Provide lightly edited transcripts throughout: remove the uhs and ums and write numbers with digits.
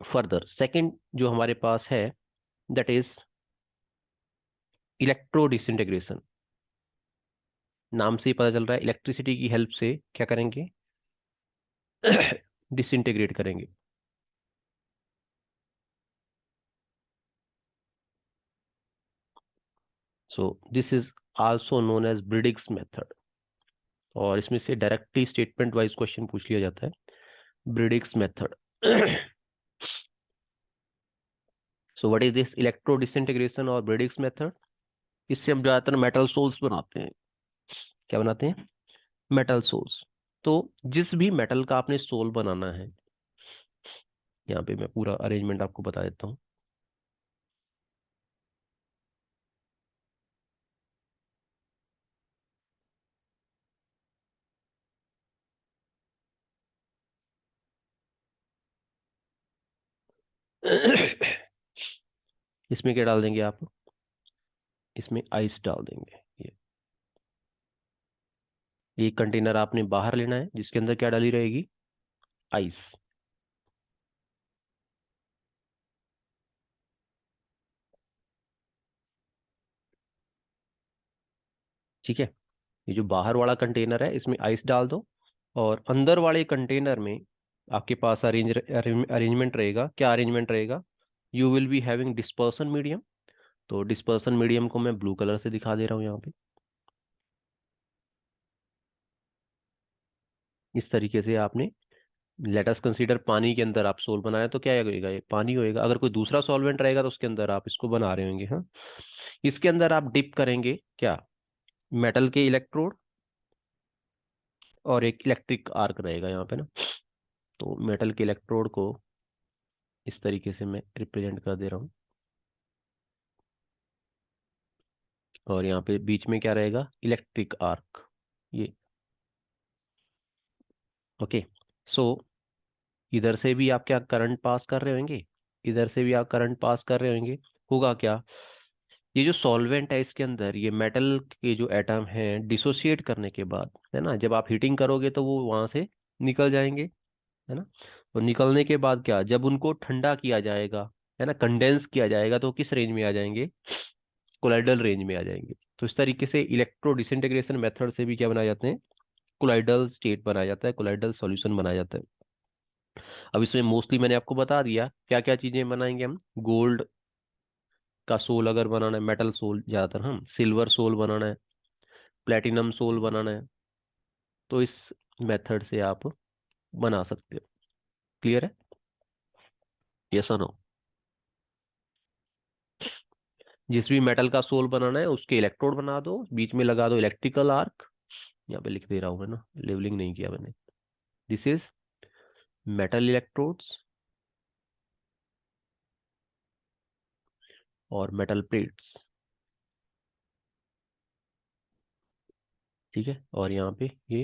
Further second जो हमारे पास है दैट इज इलेक्ट्रो डिसइंटीग्रेशन। नाम से ही पता चल रहा है इलेक्ट्रिसिटी की हेल्प से क्या करेंगे, डिसइंटीग्रेट करेंगे। So this is also known as Bredig's method, और इसमें से डायरेक्टली स्टेटमेंट वाइज क्वेश्चन पूछ लिया जाता है, Bredig's method. So what is this electro disintegration और ब्रिडिग्स मेथड? इससे हम ज्यादातर मेटल सोल्स बनाते हैं। क्या बनाते हैं? Metal sols. तो जिस भी मेटल का आपने सोल बनाना है, यहाँ पे मैं पूरा अरेंजमेंट आपको बता देता हूँ। इसमें क्या डाल देंगे आप? इसमें आइस डाल देंगे। ये कंटेनर आपने बाहर लेना है जिसके अंदर क्या डाली रहेगी? आइस। ठीक है, ये जो बाहर वाला कंटेनर है इसमें आइस डाल दो, और अंदर वाले कंटेनर में आपके पास अरेंजमेंट रहेगा। क्या अरेंजमेंट रहेगा? You will be having dispersion medium. तो डिस्पर्सन मीडियम को मैं ब्लू कलर से दिखा दे रहा हूँ यहाँ पे। इस तरीके से आपने, लेट अस कंसीडर पानी के अंदर आप सोल बनाया तो क्या होएगा? ये पानी होएगा। अगर कोई दूसरा सॉल्वेंट रहेगा तो उसके अंदर आप इसको बना रहे होंगे। हाँ, इसके अंदर आप डिप करेंगे क्या? मेटल के इलेक्ट्रोड, और एक इलेक्ट्रिक आर्क रहेगा यहाँ पे ना। तो मेटल के इलेक्ट्रोड को इस तरीके से मैं रिप्रेजेंट कर दे रहा हूँ, और यहाँ पे बीच में क्या रहेगा? Electric arc. ये ओके। सो इधर से भी आप क्या करंट पास कर रहे होंगे, इधर से भी आप करंट पास कर रहे होंगे। होगा क्या? ये जो सॉल्वेंट है इसके अंदर, ये मेटल के जो एटम हैं डिसोसिएट करने के बाद, है ना, जब आप हीटिंग करोगे तो वो वहां से निकल जाएंगे, है ना। तो निकलने के बाद क्या, जब उनको ठंडा किया जाएगा, है ना, कंडेंस किया जाएगा, तो किस रेंज में आ जाएंगे? कोलाइडल रेंज में आ जाएंगे। तो इस तरीके से इलेक्ट्रो डिसइंटीग्रेशन मेथड से भी क्या बनाए जाते हैं? कोलाइडल स्टेट बनाया जाता है, कोलाइडल सॉल्यूशन बनाया जाता है। अब इसमें मोस्टली मैंने आपको बता दिया क्या क्या चीजें बनाएंगे हम। गोल्ड का सोल अगर बनाना है, मेटल सोल ज्यादातर, हम सिल्वर सोल बनाना है, प्लेटिनम सोल बनाना है, तो इस मेथड से आप बना सकते हो। क्लियर है? यस और नो? जिस भी मेटल का सोल बनाना है उसके इलेक्ट्रोड बना दो, बीच में लगा दो इलेक्ट्रिकल आर्क। यहाँ पे लिख दे रहा हूँ मैं ना, लेवलिंग नहीं किया मैंने। दिस इज मेटल इलेक्ट्रोड्स और मेटल प्लेट्स। ठीक है, और यहाँ पे ये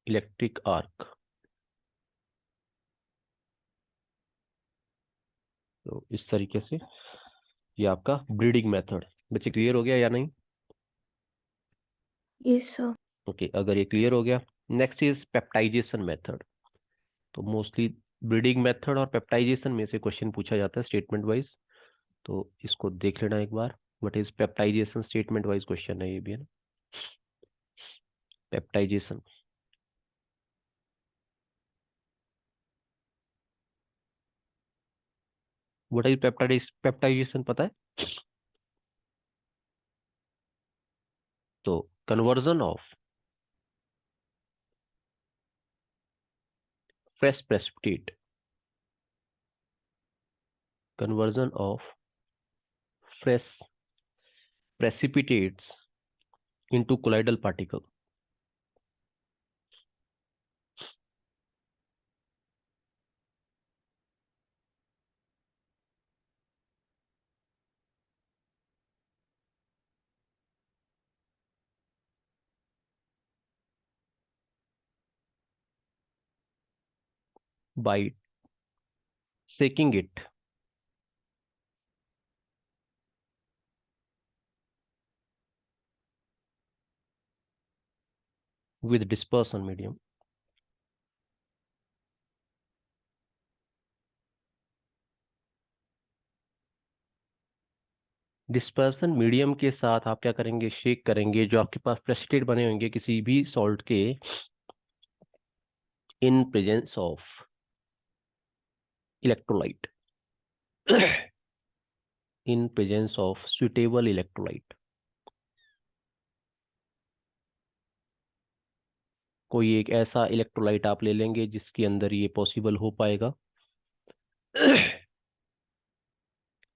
इलेक्ट्रिक आर्क। तो इस तरीके से ये आपका ब्रीडिंग मेथड। बच्चे क्लियर हो गया या नहीं? Yes sir. ओके, अगर ये क्लियर हो गया, नेक्स्ट इज पेप्टाइजेशन मेथड। तो मोस्टली ब्रीडिंग मेथड और पेप्टाइजेशन में से क्वेश्चन पूछा जाता है स्टेटमेंट वाइज। तो इसको देख लेना एक बार। What is peptization? Statement wise question है ये भी, है ना। पेप्टाइजेशन। व्हाट इज पेप्टाइजेशन पता है? तो conversion of fresh precipitate, conversion of fresh precipitates into colloidal particle by shaking it with dispersion medium. Dispersion medium के साथ आप क्या करेंगे, शेक करेंगे जो आपके पास प्रेसिपिटेट बने होंगे किसी भी सॉल्ट के, इन presence of electrolyte, in presence of suitable electrolyte. कोई एक ऐसा इलेक्ट्रोलाइट आप ले लेंगे जिसके अंदर ये पॉसिबल हो पाएगा।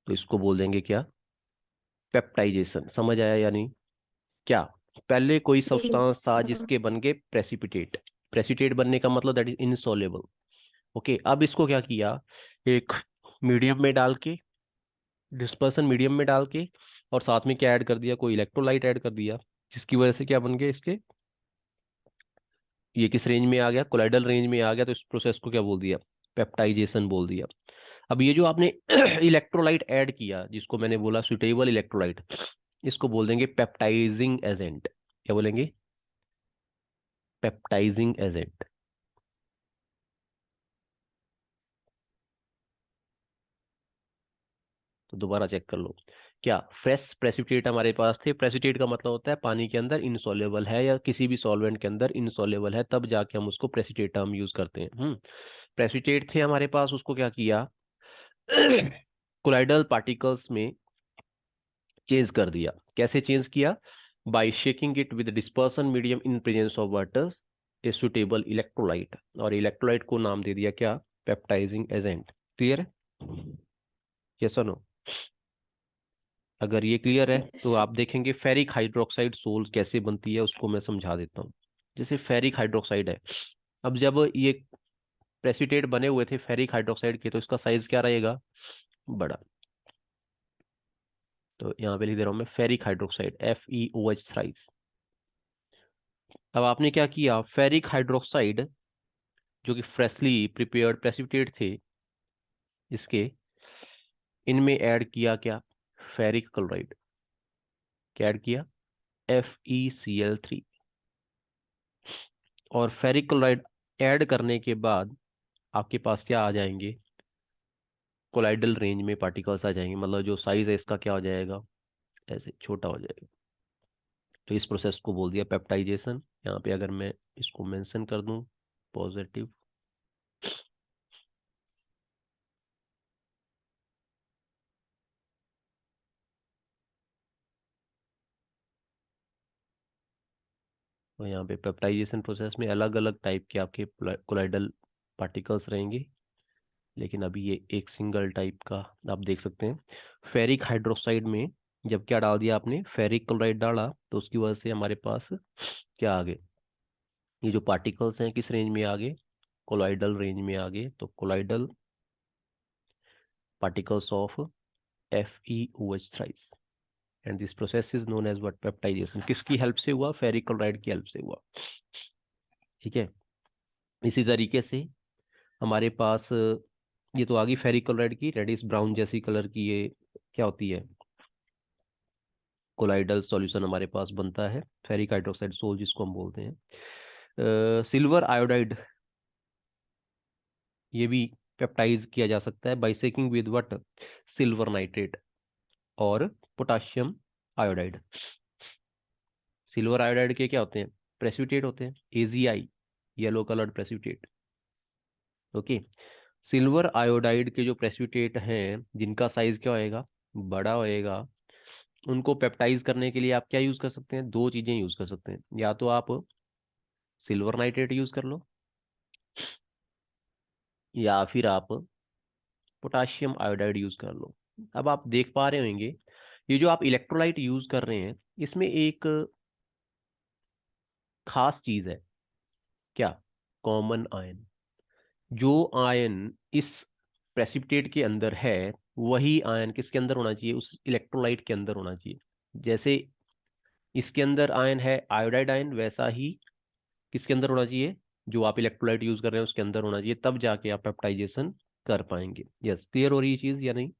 तो इसको बोल देंगे क्या, पेप्टाइजेशन। समझ आया या नहीं? क्या, पहले कोई सब्सटेंस यस। था जिसके बन गए प्रेसिपिटेट। प्रेसिपिटेट बनने का मतलब दैट इज इनसॉल्युबल। ओके, अब इसको क्या किया, एक मीडियम में डाल के, डिस्पर्सन मीडियम में डाल के, और साथ में क्या ऐड कर दिया, कोई इलेक्ट्रोलाइट ऐड कर दिया, जिसकी वजह से क्या बन गए इसके, ये किस रेंज में आ गया, कोलाइडल रेंज में आ गया। तो इस प्रोसेस को क्या बोल दिया, पेप्टाइजेशन बोल दिया। अब ये जो आपने इलेक्ट्रोलाइट ऐड किया, जिसको मैंने बोला सुटेबल इलेक्ट्रोलाइट, इसको बोल देंगे पेप्टाइजिंग एजेंट। क्या बोलेंगे, पेप्टाइजिंग एजेंट। तो दोबारा चेक कर लो, क्या फ्रेश प्रेसिपिटेट हमारे पास थे। प्रेसिपिटेट का मतलब होता है पानी के अंदर इनसॉल्युबल है या किसी भी सॉल्वेंट के अंदर इनसॉल्युबल है, तब जाके हम उसको प्रेसिपिटेट हम यूज करते हैं। प्रेसिपिटेट थे हमारे पास, उसको क्या किया, कोलाइडल पार्टिकल्स में चेंज कर दिया। कैसे चेंज किया, by shaking it with dispersion medium in presence of water, a suitable electrolyte. और इलेक्ट्रोलाइट को नाम दे दिया क्या, पेप्टाइजिंग एजेंट। क्लियर है, यस और नो? अगर ये क्लियर है यस। तो आप देखेंगे फेरिक हाइड्रोक्साइड सोल्स कैसे बनती है, उसको मैं समझा देता हूँ। जैसे फेरिक हाइड्रोक्साइड है, अब जब ये प्रेसिपिटेट बने हुए थे फेरिक हाइड्रोक्साइड के, तो इसका साइज क्या रहेगा, बड़ा। तो यहाँ पे लिख दे रहा हूँ मैं, फेरिक हाइड्रोक्साइड, FeOH थ्राइस। अब आपने क्या किया, फेरिक हाइड्रोक्साइड जो कि फ्रेशली प्रिपेयर्ड प्रेसिपिटेट थे इसके, इनमें ऐड किया क्या, फेरिक क्लोराइड। क्या ऐड किया, FeCl3। और फेरिक क्लोराइड ऐड करने के बाद आपके पास क्या आ जाएंगे, कोलाइडल रेंज में पार्टिकल्स आ जाएंगे, मतलब जो साइज है इसका क्या हो जाएगा, ऐसे छोटा हो जाएगा। तो इस प्रोसेस को बोल दिया पेप्टाइजेशन। यहाँ पे अगर मैं इसको मेंशन कर दूं पॉजिटिव, तो यहाँ पे पेप्टाइजेशन प्रोसेस में अलग अलग टाइप के आपके कोलाइडल पार्टिकल्स रहेंगे, लेकिन अभी ये एक सिंगल टाइप का आप देख सकते हैं। फेरिक हाइड्रोक्साइड में जब क्या डाल दिया आपने, फेरिक क्लोराइड डाला, तो उसकी वजह से हमारे पास क्या आ गए, ये जो पार्टिकल्स हैं किस रेंज में आ गए, कोलाइडल रेंज में आ गए। तो colloidal particles of FeOH thrice, and this process is known as what, peptization. किसकी हेल्प से हुआ, फेरिक क्लोराइड की हेल्प से हुआ। ठीक है, इसी तरीके से हमारे पास ये तो आ गई फेरिक क्लोराइड की, रेडिश ब्राउन जैसी कलर की ये क्या होती है, कोलाइडल सॉल्यूशन हमारे पास बनता है, फेरिक हाइड्रोक्साइड सोल जिसको हम बोलते हैं। सिल्वर आयोडाइड, ये भी पेप्टाइज किया जा सकता है by shaking with what, silver nitrate और पोटाशियम आयोडाइड। सिल्वर आयोडाइड के क्या होते हैं, प्रेसिपिटेट होते हैं, AgI, yellow coloured precipitate. Okay, silver iodide के जो प्रेसिपिटेट हैं जिनका साइज क्या होएगा, बड़ा होएगा, उनको पेप्टाइज करने के लिए आप क्या यूज कर सकते हैं, दो चीजें यूज कर सकते हैं। या तो आप सिल्वर नाइट्रेट यूज कर लो, या फिर आप पोटाशियम आयोडाइड यूज कर लो। अब आप देख पा रहे होंगे, ये जो आप इलेक्ट्रोलाइट यूज कर रहे हैं, इसमें एक खास चीज है, क्या, कॉमन आयन। जो आयन इस प्रेसिपिटेट के अंदर है, वही आयन किसके अंदर होना चाहिए, उस इलेक्ट्रोलाइट के अंदर होना चाहिए। जैसे इसके अंदर आयन है आयोडाइड आयन, वैसा ही किसके अंदर होना चाहिए, जो आप इलेक्ट्रोलाइट यूज कर रहे हैं उसके अंदर होना चाहिए, तब जाके आप पेप्टाइजेशन कर पाएंगे। यस, क्लियर हो रही है चीज या नहीं?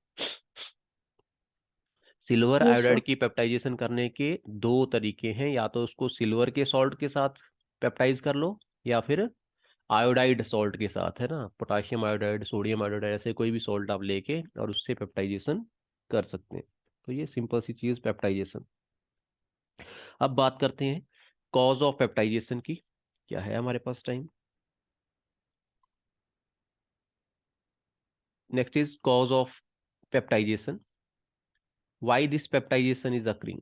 Silver yes sir. आयोडाइड की पेप्टाइजेशन करने के दो तरीके हैं, या तो उसको सिल्वर के सॉल्ट के साथ पेप्टाइज कर लो, या फिर आयोडाइड सॉल्ट के साथ, है ना, पोटाशियम आयोडाइड, सोडियम आयोडाइड, ऐसे कोई भी सॉल्ट आप लेके और उससे पेप्टाइजेशन कर सकते हैं। तो ये सिंपल सी चीज पेप्टाइजेशन। अब बात करते हैं कॉज ऑफ पेप्टाइजेशन की। क्या है हमारे पास time? Next is cause of peptization. Why this peptization is occurring?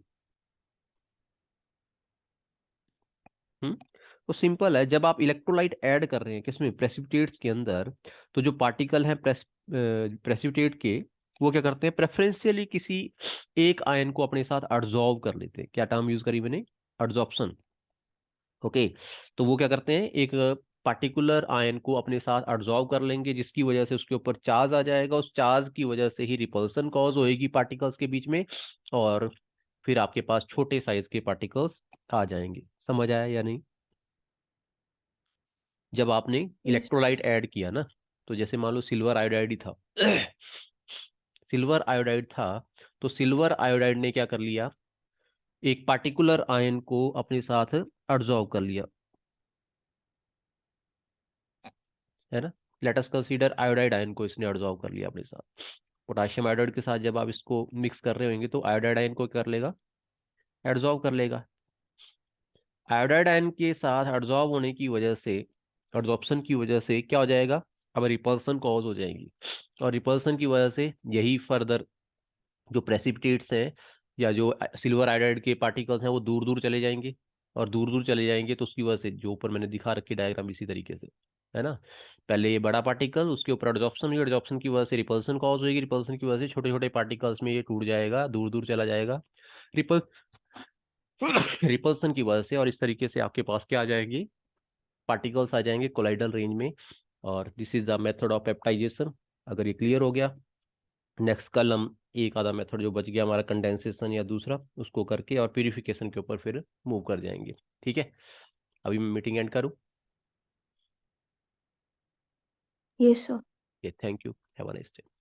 Hmm तो सिंपल है, जब आप इलेक्ट्रोलाइट ऐड कर रहे हैं किसमें, प्रेसिपिटेट्स के अंदर, तो जो पार्टिकल हैं प्रेसिपिटेट के, वो क्या करते हैं, प्रेफरेंशियली किसी एक आयन को अपने साथ अडजॉर्व कर लेते हैं। क्या टर्म यूज करी मैंने? अडजॉर्प्शन। ओके। तो वो क्या करते हैं, एक पार्टिकुलर आयन को अपने साथ अडजॉर्व कर लेंगे, जिसकी वजह से उसके ऊपर चार्ज आ जाएगा, उस चार्ज की वजह से ही रिपल्सन कॉज होएगी पार्टिकल्स के बीच में, और फिर आपके पास छोटे साइज के पार्टिकल्स आ जाएंगे। समझ आया या नहीं? जब आपने यस। इलेक्ट्रोलाइट ऐड किया ना, तो जैसे मान लो सिल्वर आयोडाइड ही था सिल्वर आयोडाइड था, तो सिल्वर आयोडाइड ने क्या कर लिया, एक पार्टिकुलर आयन को अपने साथ अब्जॉर्ब कर लिया, है ना। Let us consider iodide ion को इसने अब्जॉर्ब कर लिया अपने साथ। पोटाशियम आयोडाइड के साथ जब आप इसको मिक्स कर रहे होंगे तो आयोडाइड आयन को कर लेगा, एब्जॉर्ब कर लेगा। आयोडाइड आयन के साथ एब्जॉर्ब होने की वजह से, एब्जॉर्प्शन की वजह से क्या हो जाएगा, अब रिपल्सन कॉज हो जाएगी, और रिपल्सन की वजह से यही फर्दर जो प्रेसिपिटेट्स हैं या जो सिल्वर आयोडाइड के पार्टिकल्स हैं वो दूर दूर चले जाएंगे, और दूर दूर चले जाएंगे तो उसकी वजह से जो ऊपर मैंने दिखा रखी डायग्राम इसी तरीके से, है ना। पहले ये बड़ा पार्टिकल, उसके ऊपर एडजॉर्प्शन हुई, एडजॉर्प्शन की वजह से रिपल्सन कॉज होगी, रिपल्सन की वजह से छोटे छोटे पार्टिकल्स में ये टूट जाएगा, दूर दूर चला जाएगा, रिपल रिपल्सन की वजह से, और इस तरीके से आपके पास क्या आ जाएंगे, पार्टिकल्स आ जाएंगे कोलाइडल रेंज में। और this is the method of peptization. अगर ये क्लियर हो गया, नेक्स्ट कल हम एक आधा मेथड जो बच गया हमारा कंडेंसेशन या दूसरा, उसको करके और प्यूरिफिकेशन के ऊपर फिर मूव कर जाएंगे। ठीक है, अभी मैं मीटिंग एंड करूँ? Yes sir. Thank you, have a nice day.